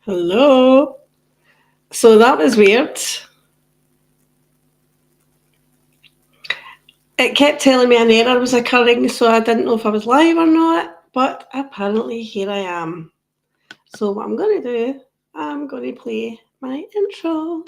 Hello. So that was weird. It kept telling me an error was occurring, so I didn't know if I was live or not. But apparently, here I am. So, what I'm going to do, I'm going to play my intro.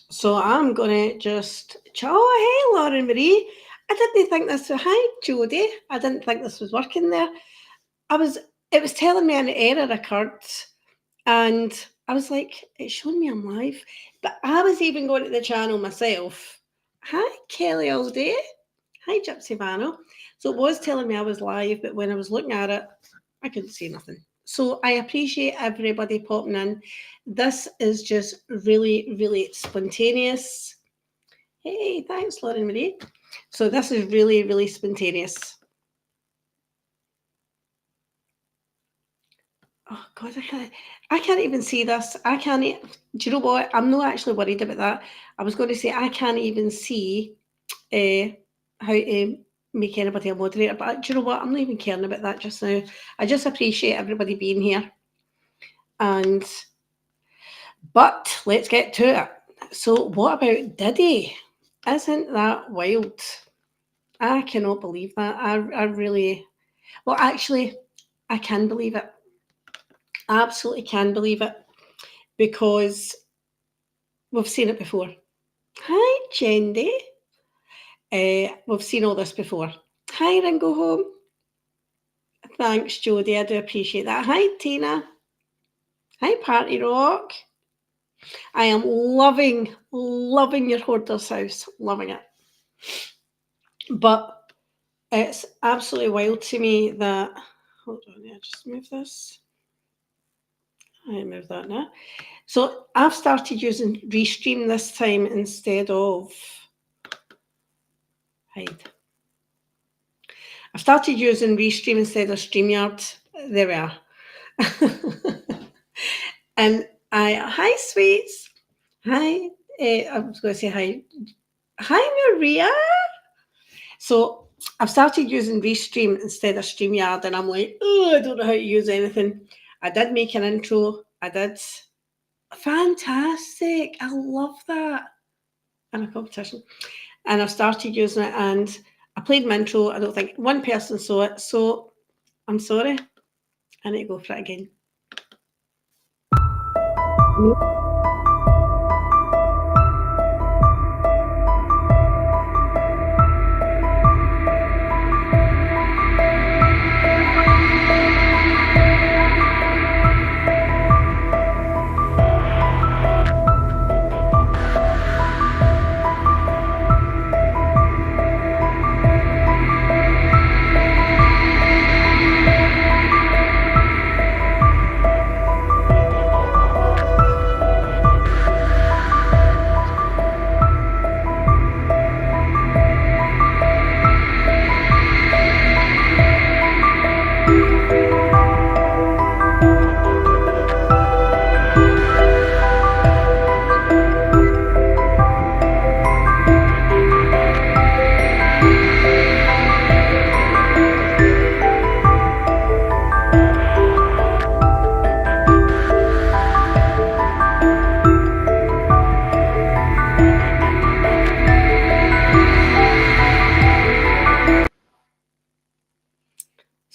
So I'm gonna just oh hey Lauren Marie. I didn't think this was hi Jodie. I didn't think this was working there. It was telling me an error occurred and I was like, it's showing me I'm live. But I was even going to the channel myself. Hi Kelly all day. Hi Gypsy Vano. So it was telling me I was live, but when I was looking at it, I couldn't see nothing. So I appreciate everybody popping in. This is just really, really spontaneous. Hey, thanks, Lauren Marie. So this is really, really spontaneous. Oh God, I can't even see this. I can't. Do you know what? I'm not actually worried about that. I was going to say I can't even see how to make anybody a moderator. But do you know what? I'm not even caring about that just now. I just appreciate everybody being here. But let's get to it. So what about Diddy? Isn't that wild? I cannot believe that. I really, well, actually, I can believe it. I absolutely can believe it because we've seen it before. Hi, Jendi. We've seen all this before. Hi, Ringo Home. Thanks, Jodie. I do appreciate that. Hi, Tina. Hi, Party Rock. I am loving your hoarder's house. Loving it. But it's absolutely wild to me that. Hold on, I just move this. I move that now. So I've started using Restream this time instead of hide. I've started using Restream instead of StreamYard. There we are. And hi, sweets. Hi. I was going to say hi. Hi, Maria. So I've started using Restream instead of StreamYard, and I'm like, oh, I don't know how to use anything. I did make an intro. I did. Fantastic. I love that. In a competition. And I've started using it, and I played my intro. I don't think one person saw it, so I'm sorry. I need to go for it again.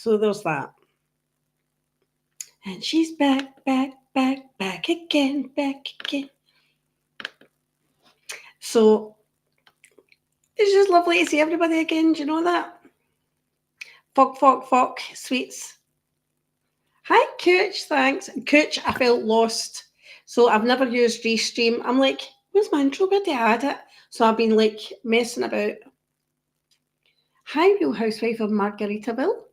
So there's that. And she's back, back, back, back again, back again. So it's just lovely to see everybody again. Do you know that? Fuck, sweets. Hi, Cooch, thanks. Cooch, I felt lost. So I've never used Restream. I'm like, where's my intro? Where did I add it? So I've been like messing about. Hi, Real Housewife of Margaritaville.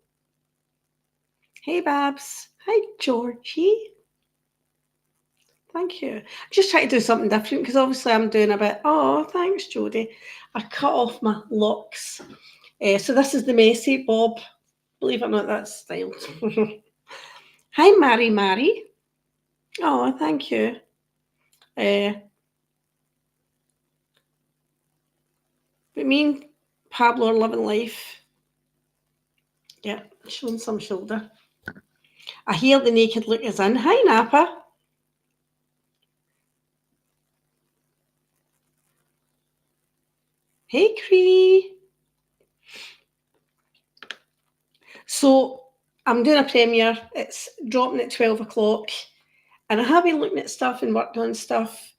Hey, Babs. Hi, Georgie. Thank you. I'm just trying to do something different because obviously I'm doing a bit. Oh, thanks, Jodie. I cut off my locks. So this is the messy bob. Believe it or not, that's styled. Hi, Mary. Oh, thank you. But me and Pablo are living life. Yeah, showing some shoulder. I hear the naked look is in. Hi, Napa. Hey, Cree. So I'm doing a premiere. It's dropping at 12 o'clock. And I have been looking at stuff and worked on stuff.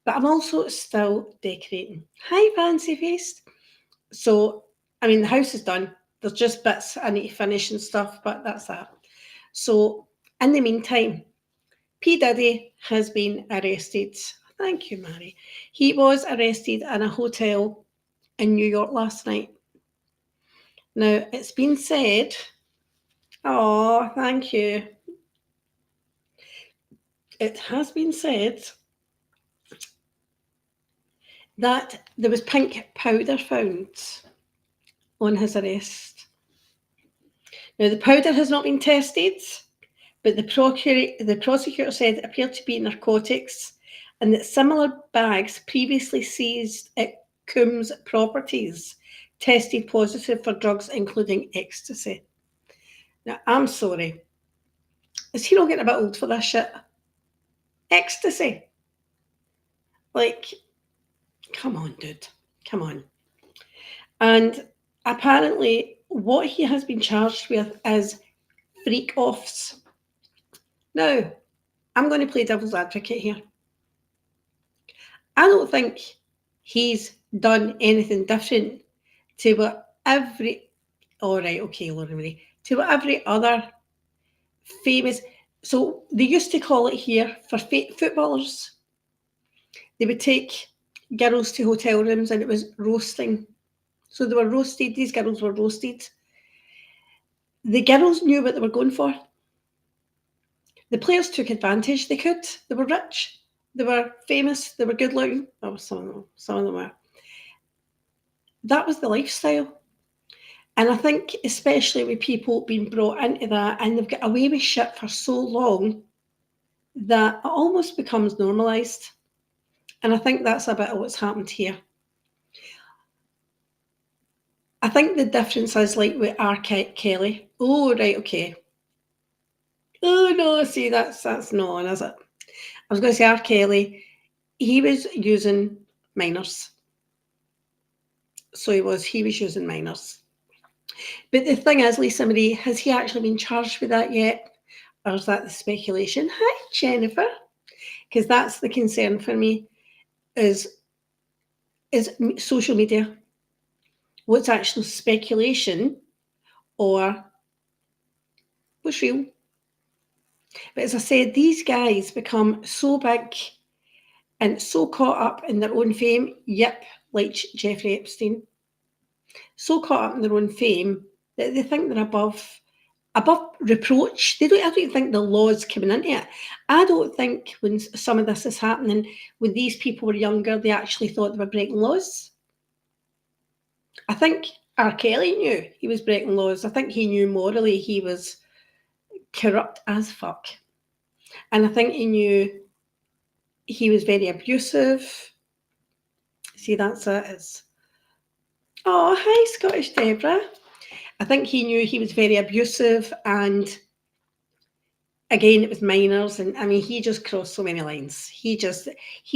But I'm also still decorating. Hi, Fancy Faced. So, I mean, the house is done. There's just bits I need to finish and stuff, but that's that. So, in the meantime, P. Diddy has been arrested. Thank you, Mary. He was arrested in a hotel in New York last night. Now, it's been said, oh, thank you. It has been said that there was pink powder found on his arrest. Now, the powder has not been tested, but the prosecutor said it appeared to be narcotics and that similar bags previously seized at Coombs Properties tested positive for drugs, including ecstasy. Now, I'm sorry. Is he not getting a bit old for this shit? Ecstasy. Like, come on, dude. Come on. And apparently, what he has been charged with is freak offs. Now, I'm going to play devil's advocate here. I don't think he's done anything different to what every, all right, okay, Lauren Marie, to what every other famous, so they used to call it here for footballers. They would take girls to hotel rooms and it was roasting. So they were roasted, these girls were roasted. The girls knew what they were going for. The players took advantage. They could. They were rich. They were famous. They were good looking. Oh, some of them were. That was the lifestyle. And I think, especially with people being brought into that and they've got away with shit for so long, that it almost becomes normalised. And I think that's a bit of what's happened here. I think the difference is like with R. Kelly. Oh, right, okay. Oh, no, see, that's not on, is it? I was going to say R. Kelly, he was using minors. So he was using minors. But the thing is, Lisa Marie, has he actually been charged with that yet? Or is that the speculation? Hi, Jennifer. Because that's the concern for me, is social media. What's actual speculation or what's real? But as I said, these guys become so big and so caught up in their own fame. Yep, like Jeffrey Epstein. So caught up in their own fame that they think they're above reproach. I don't think the law's coming into it. I don't think when some of this is happening, when these people were younger, they actually thought they were breaking laws. I think R. Kelly knew he was breaking laws. I think he knew morally he was corrupt as fuck. And I think he knew he was very abusive. See, that's it. It's, oh, hi, Scottish Deborah. I think he knew he was very abusive, and again, it was minors, and I mean, he just crossed so many lines. He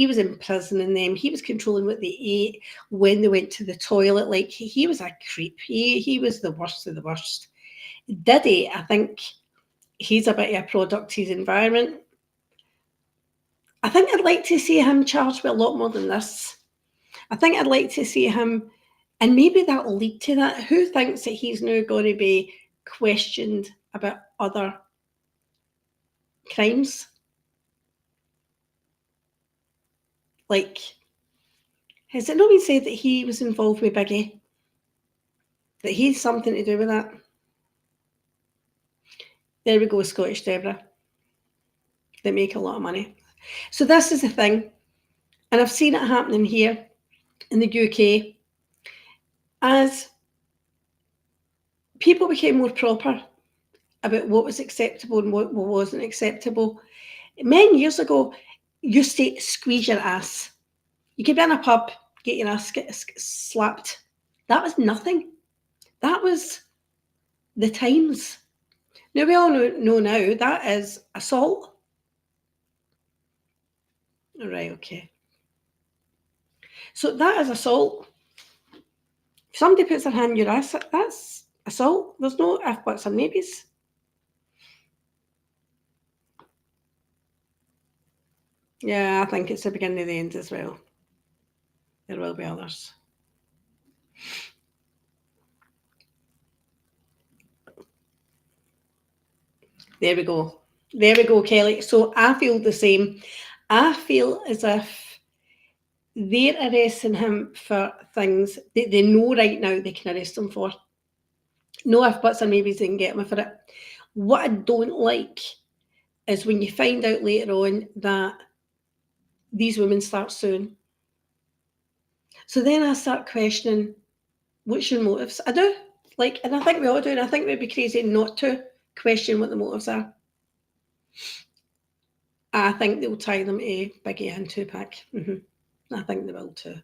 was imprisoning them. He was controlling what they ate, when they went to the toilet. Like, he was a creep. He was the worst of the worst. Diddy, I think he's a bit of a product of his environment. I think I'd like to see him charged with a lot more than this. I think I'd like to see him, and maybe that'll lead to that. Who thinks that he's now going to be questioned about other crimes? Like, has it not been said that he was involved with Biggie? That he's something to do with that? There we go, Scottish Deborah. They make a lot of money. So this is the thing, and I've seen it happening here in the UK. As people became more proper about what was acceptable and what wasn't acceptable, many years ago, used to squeeze your ass. You could be in a pub, get your ass slapped. That was nothing. That was the times. Now, we all know now that is assault. Right, okay. So that is assault. If somebody puts their hand in your ass, that's assault. There's no if, buts, or maybes. Yeah, I think it's the beginning of the end as well. There will be others. There we go. There we go, Kelly. So I feel the same. I feel as if they're arresting him for things that they know right now they can arrest him for. No if, buts, or maybes, they can get him for it. What I don't like is when you find out later on that these women start suing. So then I start questioning, what's your motives? I do. Like, and I think we all do, and I think we'd be crazy not to question what the motives are. I think they'll tie them to Biggie and Tupac. I think they will too.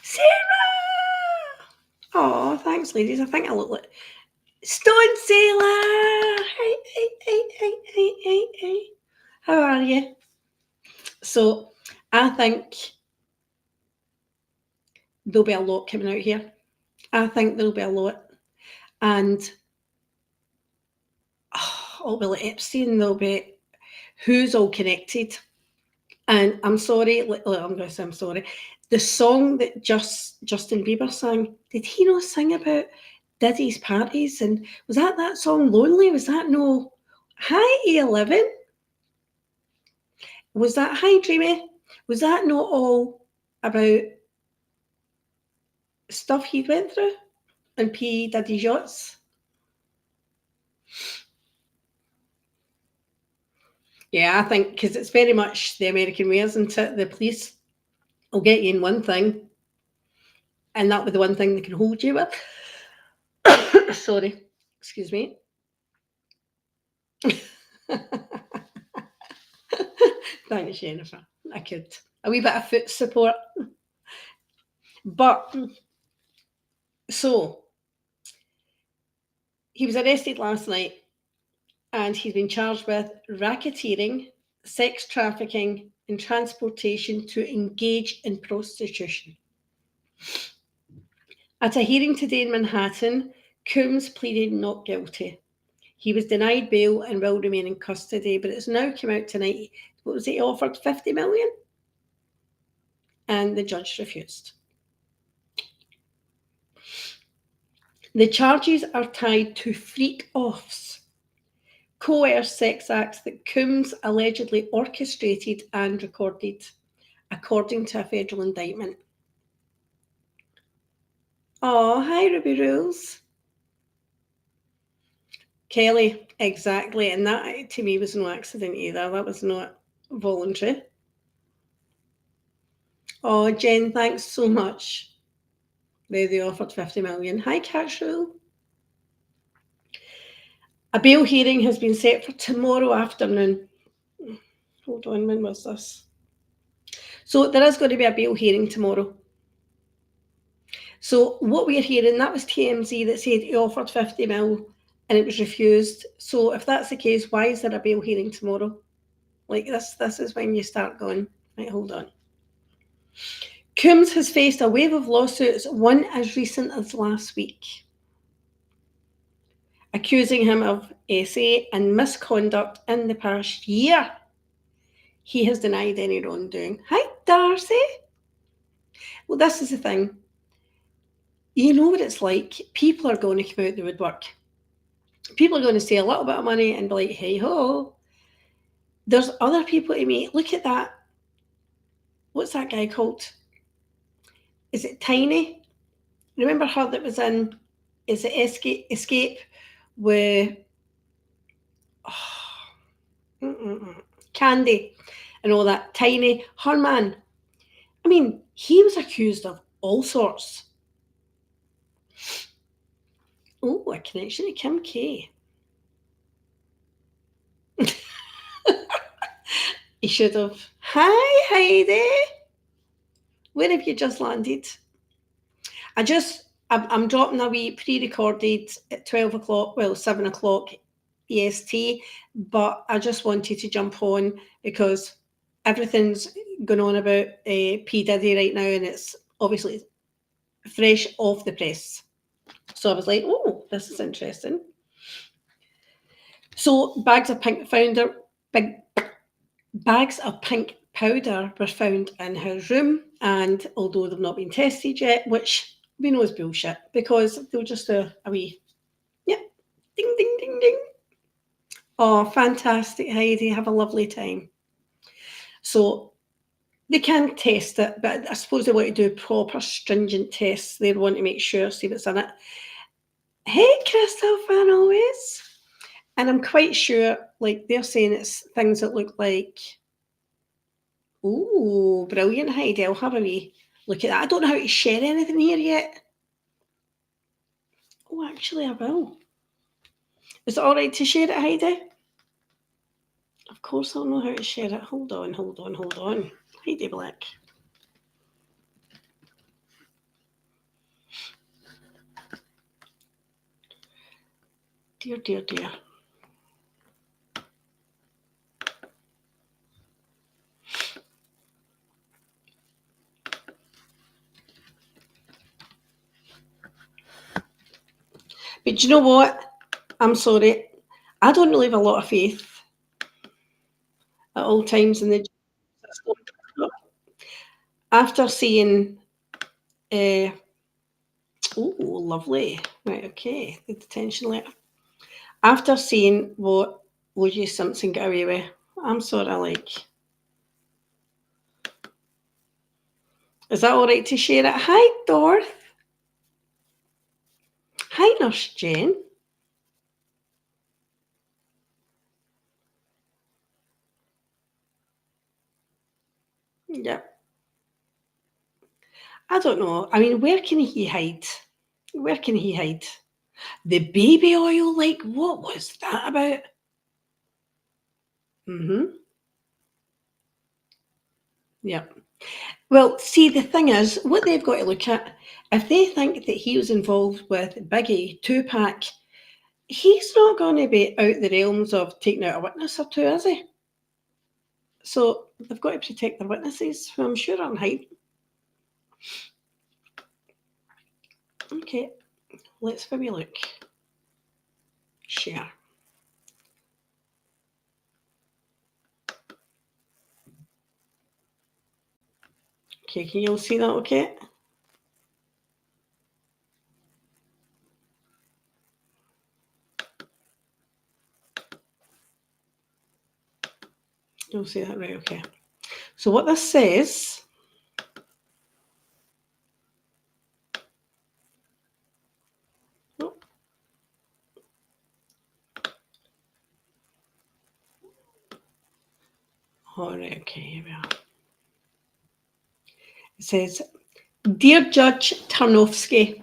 Sarah! Oh, thanks, ladies. I think I look like Stone Sailor! Hey. How are you? So, I think there'll be a lot coming out here. I think there'll be a lot. And, oh, will it Epstein? There'll be who's all connected. And I'm sorry, I'm going to say I'm sorry. The song that Justin Bieber sang, did he not sing about Diddy's parties? And was that song Lonely? Was that no Hi E11? Was that Hi Dreamy? Was that not all about stuff he went through and P Diddy's yachts? Yeah, I think because it's very much the American way, isn't it? The police will get you in one thing, and that will be the one thing they can hold you with. Sorry, excuse me. Thanks, Jennifer. I could. A wee bit of foot support. But, so, he was arrested last night and he's been charged with racketeering, sex trafficking, and transportation to engage in prostitution. At a hearing today in Manhattan, Coombs pleaded not guilty. He was denied bail and will remain in custody, but it's now come out tonight. What was he offered? 50 million? And the judge refused. The charges are tied to freak-offs, coerced sex acts that Coombs allegedly orchestrated and recorded, according to a federal indictment. Oh, hi, Ruby Rules. Kelly, exactly. And that, to me, was no accident either. That was not voluntary. Oh, Jen, thanks so much. They offered 50 million. Hi, Catch Rule. A bail hearing has been set for tomorrow afternoon. Hold on, when was this? So there is going to be a bail hearing tomorrow. So what we're hearing, that was TMZ that said he offered 50 mil and it was refused. So if that's the case, why is there a bail hearing tomorrow? Like this is when you start going, right, hold on. Coombs has faced a wave of lawsuits, one as recent as last week. accusing him of SA and misconduct in the past year. He has denied any wrongdoing. Hi, Darcy. Well, this is the thing. You know what it's like. People are going to come out the woodwork. People are going to say a little bit of money and be like, hey ho. There's other people to meet. Look at that. What's that guy called? Is it Tiny? Remember her that was in, is it Escape with Candy and all that? Tiny, her man. I mean, he was accused of all sorts. Oh, a connection to Kim K. He should have. Hi, Heidi. Where have you just landed? I'm dropping a wee pre-recorded at 12 o'clock, well, 7 o'clock EST, but I just wanted to jump on because everything's going on about P. Diddy right now, and it's obviously fresh off the press. So I was like, oh, this is interesting. So bags of pink powder were found in his room, and although they've not been tested yet, which we know is bullshit, because they'll just do a wee, yeah, ding, ding, ding, ding. Oh, fantastic, Heidi. Have a lovely time. So they can test it, but I suppose they want to do proper stringent tests. They want to make sure, see what's in it. Hey, Crystal Fan always. And I'm quite sure, like, they're saying it's things that look like, ooh, brilliant, Heidi. I'll have a wee look at that. I don't know how to share anything here yet. Oh, actually, I will. Is it all right to share it, Heidi? Of course, I'll know how to share it. Hold on. Heidi Black. Dear. But you know what? I'm sorry. I don't really have a lot of faith at all times in the system. After seeing, oh, lovely. Right, okay. The detention letter. After seeing what O.J. Simpson got away with, I'm sort of like, is that all right to share it? Hi, Dorth. Hi, Nurse Jane. Yep. I don't know. I mean, where can he hide? Where can he hide? The baby oil, like, what was that about? Yep. Well, see, the thing is, what they've got to look at, if they think that he was involved with Biggie, Tupac, he's not going to be out the realms of taking out a witness or two, is he? So they've got to protect their witnesses, who I'm sure are in hiding. Okay, let's have a look. Share. Okay, can you all see that okay? You'll see that, right? Okay. So what this says, all right, okay, here we are. It says, Dear Judge Tarnowski,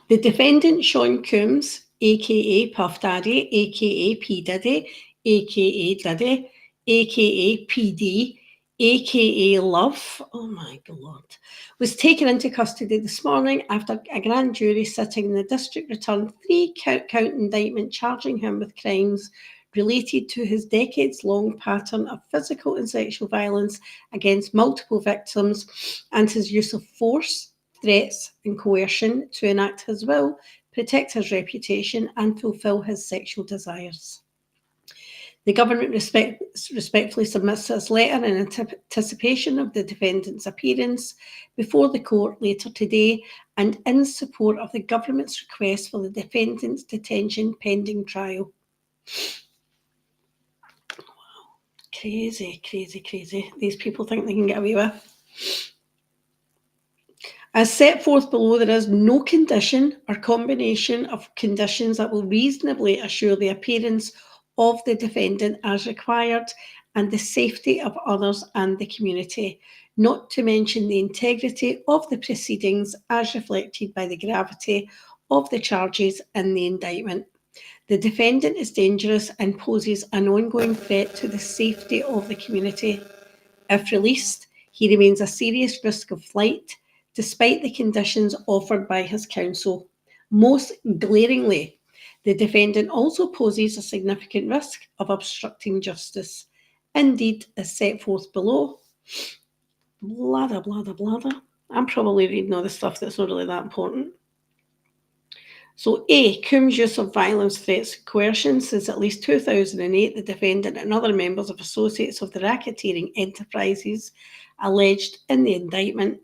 the defendant Sean Coombs, aka Puff Daddy, aka P. Diddy, aka Diddy, aka PD, aka Love, oh my God, was taken into custody this morning after a grand jury sitting in the district returned 3-count indictment charging him with crimes related to his decades-long pattern of physical and sexual violence against multiple victims and his use of force, threats, and coercion to enact his will protect his reputation, and fulfil his sexual desires. The government respectfully submits this letter in anticipation of the defendant's appearance before the court later today and in support of the government's request for the defendant's detention pending trial. Crazy, crazy, crazy. These people think they can get away with. As set forth below, there is no condition or combination of conditions that will reasonably assure the appearance of the defendant as required and the safety of others and the community, not to mention the integrity of the proceedings as reflected by the gravity of the charges in the indictment. The defendant is dangerous and poses an ongoing threat to the safety of the community. If released, he remains a serious risk of flight, despite the conditions offered by his counsel. Most glaringly, the defendant also poses a significant risk of obstructing justice. Indeed, as set forth below, blather, blather, blather. I'm probably reading all the stuff that's not really that important. So A, Coombs' use of violence, threats, coercion. Since at least 2008, the defendant and other members of associates of the racketeering enterprises alleged in the indictment.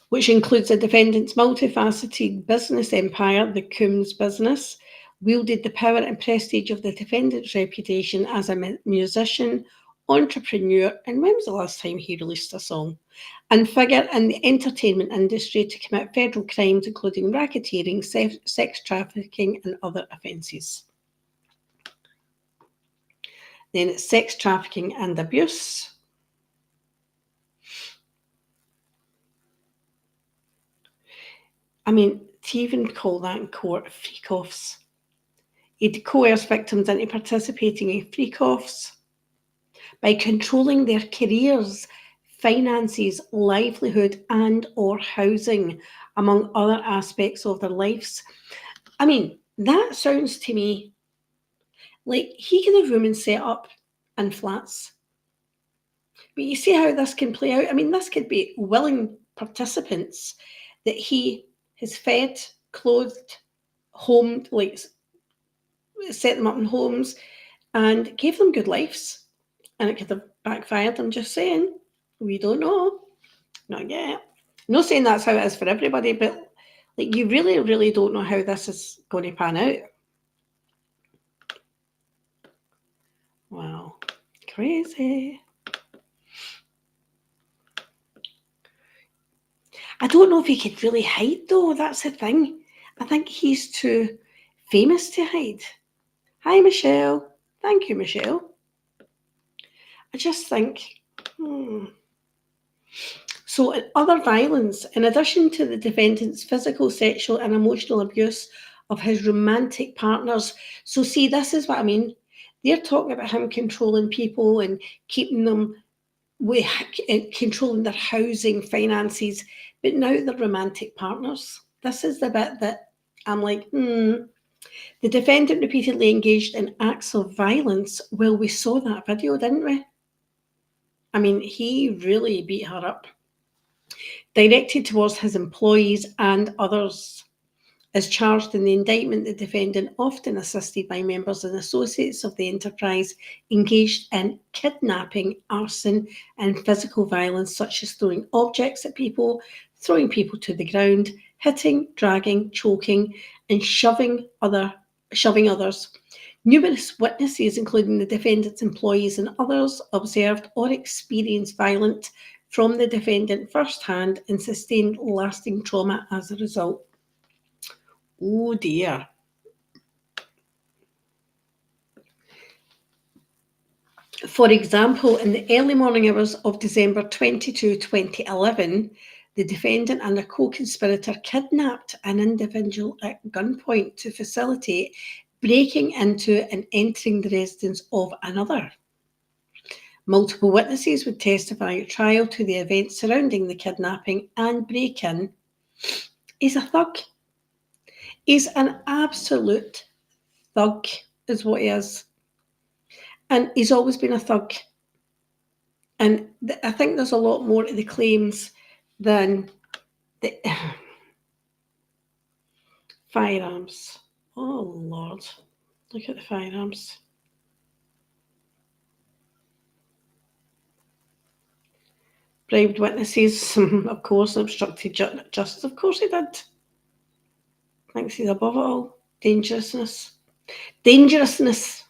Which includes the defendant's multifaceted business empire, the Coombs business, wielded the power and prestige of the defendant's reputation as a musician, entrepreneur, and when was the last time he released a song? And figure in the entertainment industry to commit federal crimes including racketeering, sex trafficking, and other offences. Then it's sex trafficking and abuse. I mean, to even call that in court freak-offs. He'd coerce victims into participating in freak-offs by controlling their careers, finances, livelihood, and or housing, among other aspects of their lives. I mean, that sounds to me like he could have women set up in flats. But you see how this can play out? I mean, this could be willing participants that he has fed, clothed, homed, like set them up in homes and gave them good lives. And it could have backfired, I'm just saying. We don't know. Not yet. I'm not saying that's how it is for everybody, but like you really, really don't know how this is going to pan out. Wow. Crazy. I don't know if he could really hide though, that's the thing. I think he's too famous to hide. Hi, Michelle. Thank you, Michelle. I just think, So in other violence, in addition to the defendant's physical, sexual and emotional abuse of his romantic partners. So see, this is what I mean. They're talking about him controlling people and keeping them, controlling their housing, finances, but now they're romantic partners. This is the bit that I'm like, The defendant repeatedly engaged in acts of violence. Well, we saw that video, didn't we? I mean, he really beat her up. Directed towards his employees and others. As charged in the indictment, the defendant, often assisted by members and associates of the enterprise, engaged in kidnapping, arson, and physical violence, such as throwing objects at people, throwing people to the ground, hitting, dragging, choking, and shoving others. Numerous witnesses, including the defendant's employees and others, observed or experienced violence from the defendant firsthand and sustained lasting trauma as a result. Oh dear. For example, in the early morning hours of December 22, 2011, the defendant and a co-conspirator kidnapped an individual at gunpoint to facilitate breaking into and entering the residence of another. Multiple witnesses would testify at trial to the events surrounding the kidnapping and break-in. He's a thug. He's an absolute thug, is what he is. And he's always been a thug. And I think there's a lot more to the claims than the firearms. Oh, Lord. Look at the firearms. Bribed witnesses, of course, obstructed justice. Of course he did. Thinks he's above it all. Dangerousness. Dangerousness.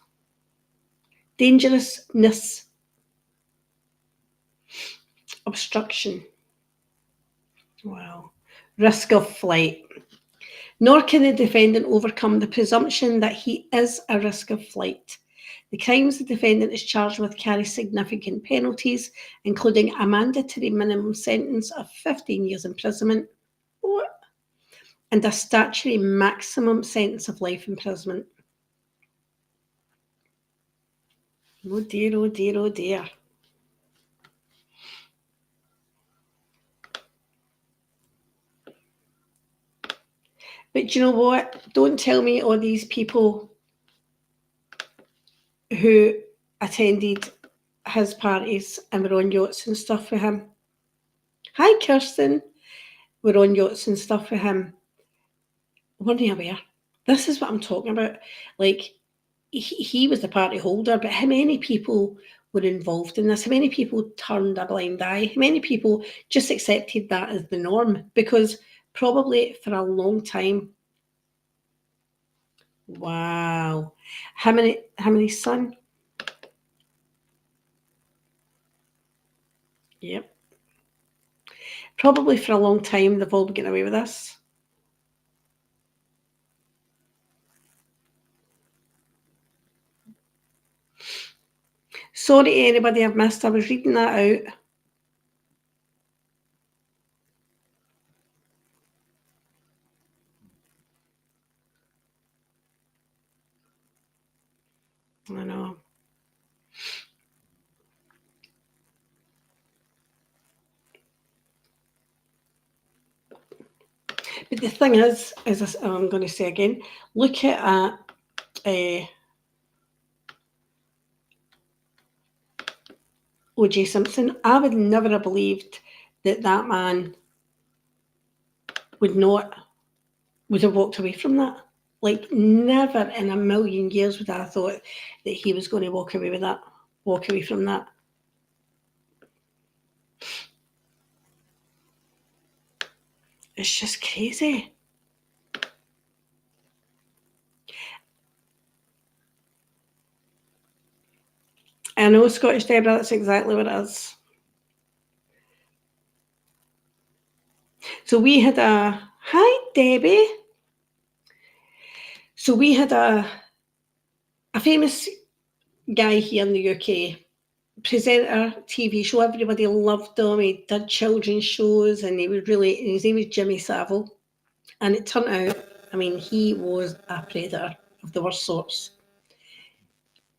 Dangerousness. Obstruction. Wow. Risk of flight. Nor can the defendant overcome the presumption that he is a risk of flight. The crimes the defendant is charged with carry significant penalties, including a mandatory minimum sentence of 15 years imprisonment and a statutory maximum sentence of life imprisonment. Oh dear, oh dear, oh dear. But you know what? Don't tell me all these people who attended his parties and were on yachts and stuff with him. Hi, Kirsten. We're on yachts and stuff with him. Weren't they aware? This is what I'm talking about. Like, he was the party holder, but how many people were involved in this? How many people turned a blind eye? How many people just accepted that as the norm? Because probably for a long time. Wow. How many son? Yep. Probably for a long time they've all been getting away with this. Sorry to anybody I've missed. I was reading that out. I know. But the thing is I'm going to say again, look at O.J. Simpson. I would never have believed that man would have walked away from that. Like, never in a million years would I have thought that he was going to walk away from that. It's just crazy. I know, Scottish Deborah, that's exactly what it is. So we had hi Debbie. So we had a famous guy here in the UK, presenter, TV show. Everybody loved him. He did children's shows, and his name was Jimmy Savile. And it turned out, I mean, he was a predator of the worst sorts.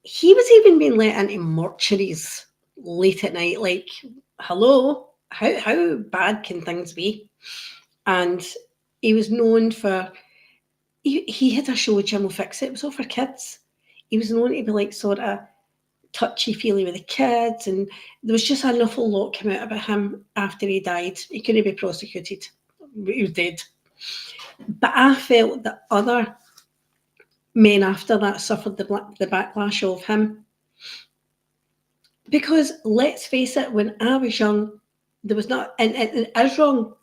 He was even being let into mortuaries late at night. Like, hello, how bad can things be? And he was known for. He had a show, Jim Will Fix It. It was all for kids. He was known to be like sort of touchy-feely with the kids, and there was just an awful lot came out about him after he died. He couldn't be prosecuted. He was dead. But I felt that other men after that suffered the backlash of him. Because let's face it, when I was young, there was not, and it is wrong,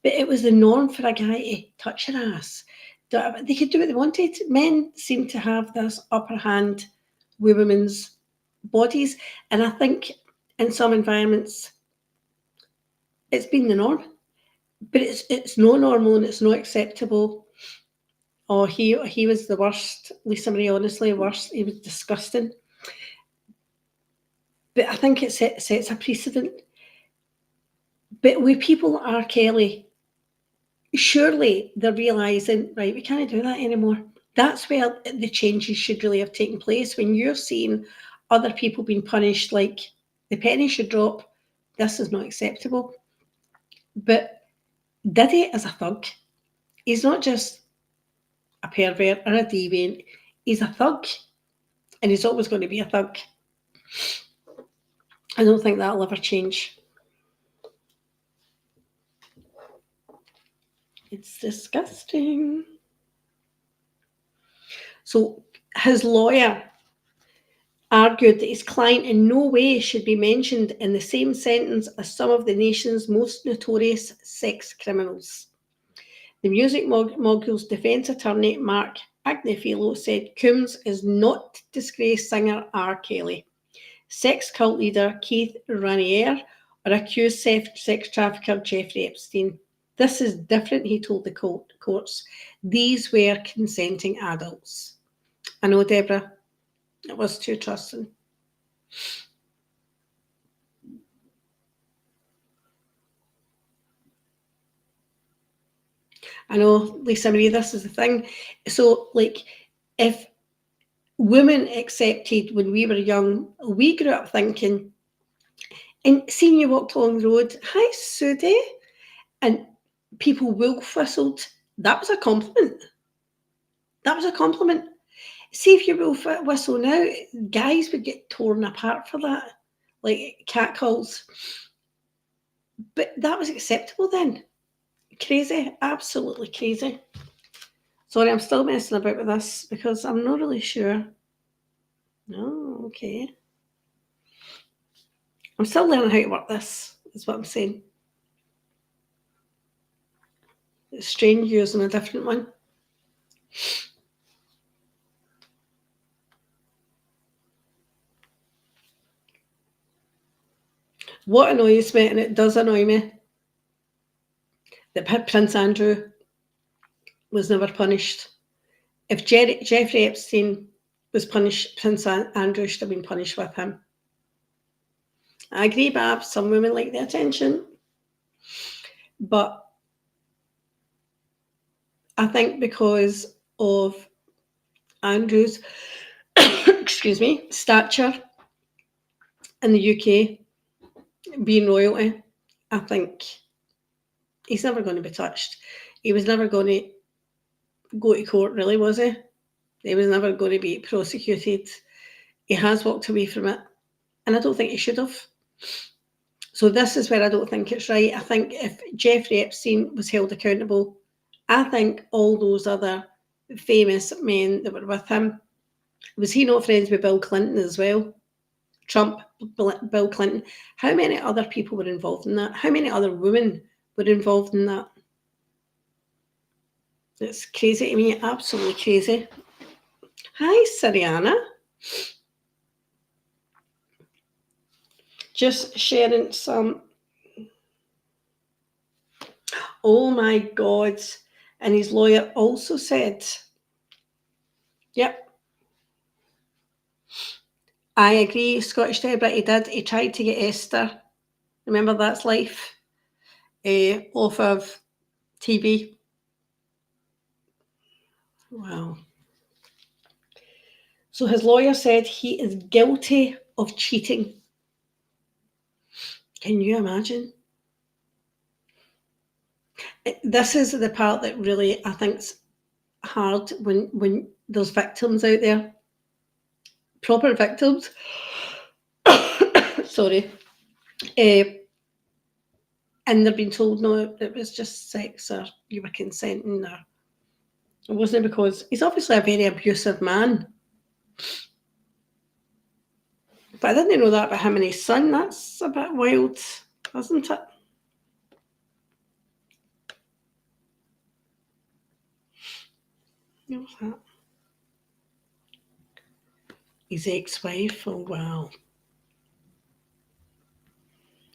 but it was the norm for a guy to touch your ass. They could do what they wanted. Men seem to have this upper hand with women's bodies, and I think in some environments it's been the norm, but it's not normal and it's not acceptable. Oh, he was the worst, Lisa Marie, honestly, worst. He was disgusting. But I think it sets a precedent. But with people like R. Kelly, surely they're realising, right, we can't do that anymore. That's where the changes should really have taken place. When you're seeing other people being punished, like the penny should drop, this is not acceptable. But Diddy is a thug. He's not just a pervert or a deviant. He's a thug, and he's always going to be a thug. I don't think that'll ever change. It's disgusting. So his lawyer argued that his client in no way should be mentioned in the same sentence as some of the nation's most notorious sex criminals. The music mogul's defence attorney, Mark Agnifilo, said Coombs is not disgraced singer R. Kelly, sex cult leader Keith Raniere, or accused sex trafficker Jeffrey Epstein. This is different, he told the courts. These were consenting adults. I know, Deborah, it was too trusting. I know, Lisa Marie, this is the thing. So, like, if women accepted when we were young, we grew up thinking, and seeing you walked along the road, hi, Sudie, and people wolf whistled, that was a compliment. That was a compliment. See if you wolf whistle now, guys would get torn apart for that, like catcalls. But that was acceptable then. Crazy, absolutely crazy. Sorry, I'm still messing about with this because I'm not really sure. Oh, okay. I'm still learning how to work this, is what I'm saying. It's strange using a different one. What annoys me, and it does annoy me, that Prince Andrew was never punished. If Jeffrey Epstein was punished, Prince Andrew should have been punished with him. I agree, Bab, some women like the attention. But I think because of Andrew's excuse me, stature in the UK, being royalty, I think he's never going to be touched. He was never going to go to court, really, was he? He was never going to be prosecuted. He has walked away from it, and I don't think he should have. So this is where I don't think it's right. I think if Jeffrey Epstein was held accountable, I think all those other famous men that were with him, was he not friends with Bill Clinton as well? Trump, Bill Clinton. How many other people were involved in that? How many other women were involved in that? It's crazy to me, absolutely crazy. Hi, Sariana. Just sharing some. Oh my God. And his lawyer also said, yep, I agree, Scottish Deborah, he did. He tried to get Esther, remember That's Life, off of TV. Wow. So his lawyer said he is guilty of cheating. Can you imagine? This is the part that really, I think, is hard when there's victims out there, proper victims. Sorry. And they're being told, no, it was just sex, or you were consenting, or it wasn't, because he's obviously a very abusive man. But I didn't know that about him and his son. That's a bit wild, isn't it? What was that? His ex-wife. Oh, wow.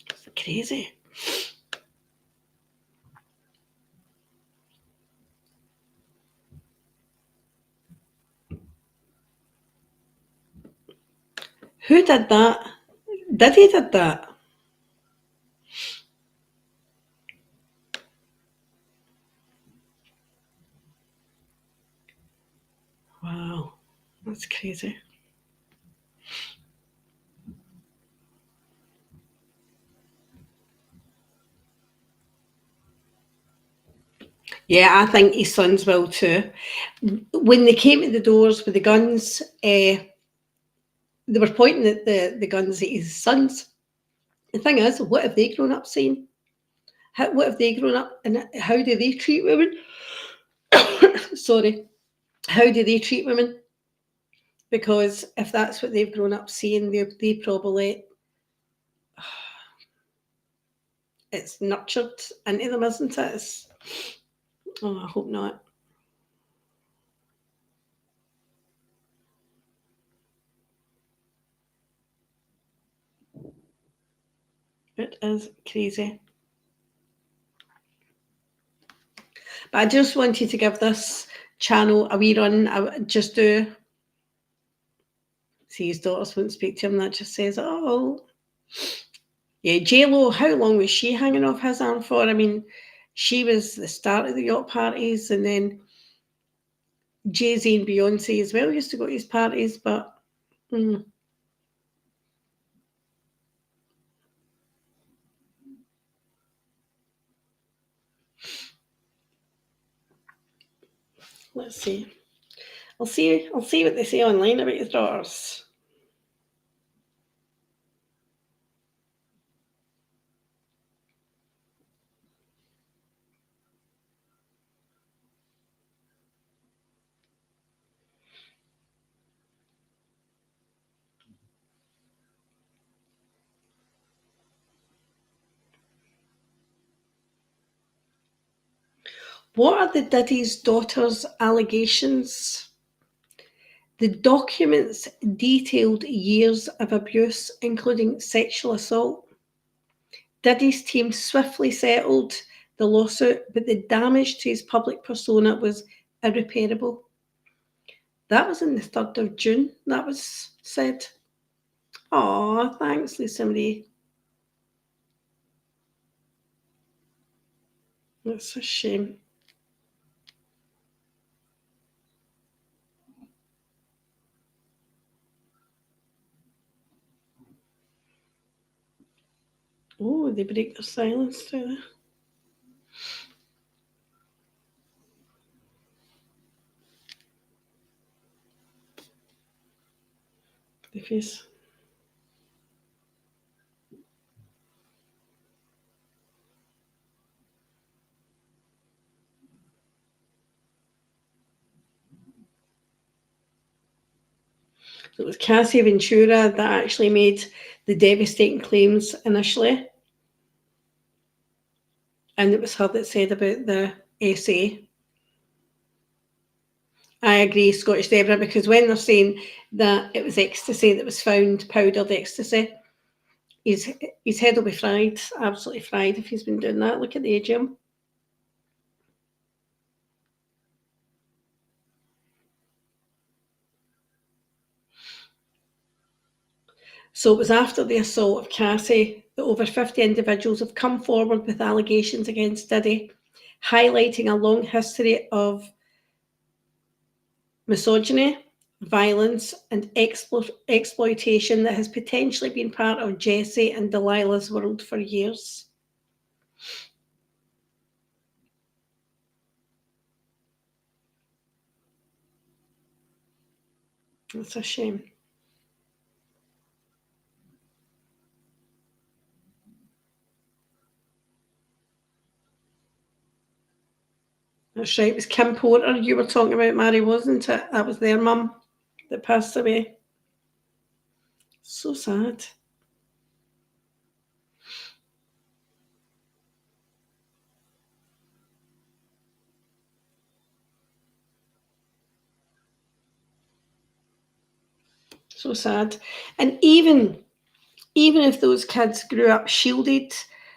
It's crazy. Who did that? Diddy did that. Wow. That's crazy. Yeah, I think his sons will too. When they came to the doors with the guns, they were pointing at the guns at his sons. The thing is, what have they grown up seeing? what have they grown up and how do they treat women? Sorry. How do they treat women? Because if that's what they've grown up seeing, they probably, it's nurtured into them, isn't it? Oh, I hope not. It is crazy. But I just wanted to give this channel a wee run. I just do. See, his daughters won't speak to him. That just says, oh. Yeah, J-Lo, how long was she hanging off his arm for? I mean, she was the start of the yacht parties, and then Jay-Z and Beyonce as well used to go to his parties, but let's see. I'll see what they say online about his daughters. What are the Diddy's daughters' allegations? The documents detailed years of abuse, including sexual assault. Diddy's team swiftly settled the lawsuit, but the damage to his public persona was irreparable. That was on the 3rd of June, that was said. Aw, thanks, Lisa Marie. That's a shame. Oh, they break their silence, do they? The face. It was Cassie Ventura that actually made the devastating claims initially. And it was her that said about the essay. I agree, Scottish Deborah, because when they're saying that it was ecstasy that was found, powdered ecstasy, his head will be fried, absolutely fried if he's been doing that. Look at the age of him. So it was after the assault of Cassie that over 50 individuals have come forward with allegations against Diddy, highlighting a long history of misogyny, violence, and exploitation that has potentially been part of Jesse and Delilah's world for years. It's a shame. That's right. It was Kim Porter you were talking about, Mary, wasn't it? That was their mum that passed away. So sad. So sad. And even if those kids grew up shielded,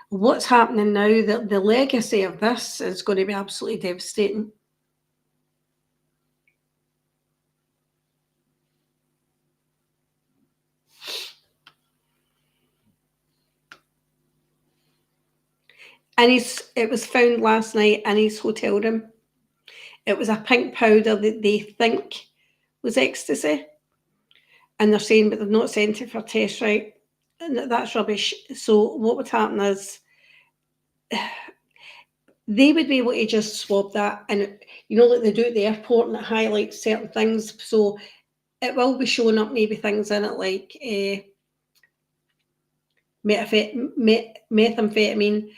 what's happening now, the legacy of this is going to be absolutely devastating. And it was found last night in his hotel room. It was a pink powder that they think was ecstasy. And they're saying, but they've not sent it for test, right? And that's rubbish. So what would happen is they would be able to just swab that, and like they do at the airport, and it highlights certain things. So it will be showing up maybe things in it like methamphetamine,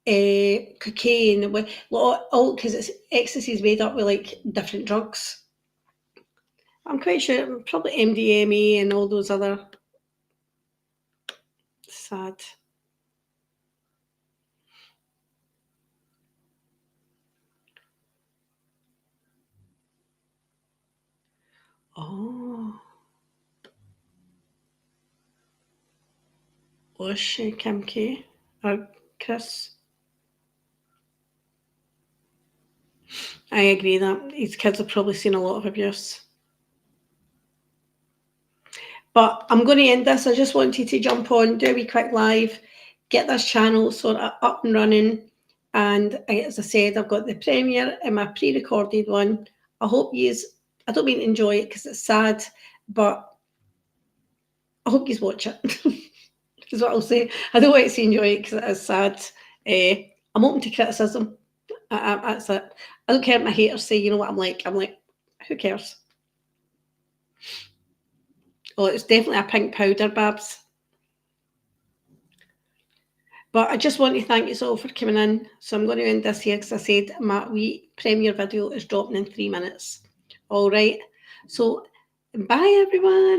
cocaine, all because it's ecstasy is made up with like different drugs. I'm quite sure probably MDMA and all those other sad. Oh, was she Kim K or Chris? I agree that these kids have probably seen a lot of abuse. But I'm going to end this. I just wanted to jump on, do a wee quick live, get this channel sort of up and running. And as I said, I've got the premiere and my pre-recorded one. I hope I don't mean to enjoy it because it's sad, but I hope you watch it. Is what I'll say. I don't want to enjoy it because it is sad. I'm open to criticism. That's it. I don't care what my haters say. You know what I'm like? I'm like, who cares? Oh, it's definitely a pink powder, Babs. But I just want to thank you all for coming in. So I'm going to end this here because I said my wee premiere video is dropping in 3 minutes. All right. So bye, everyone.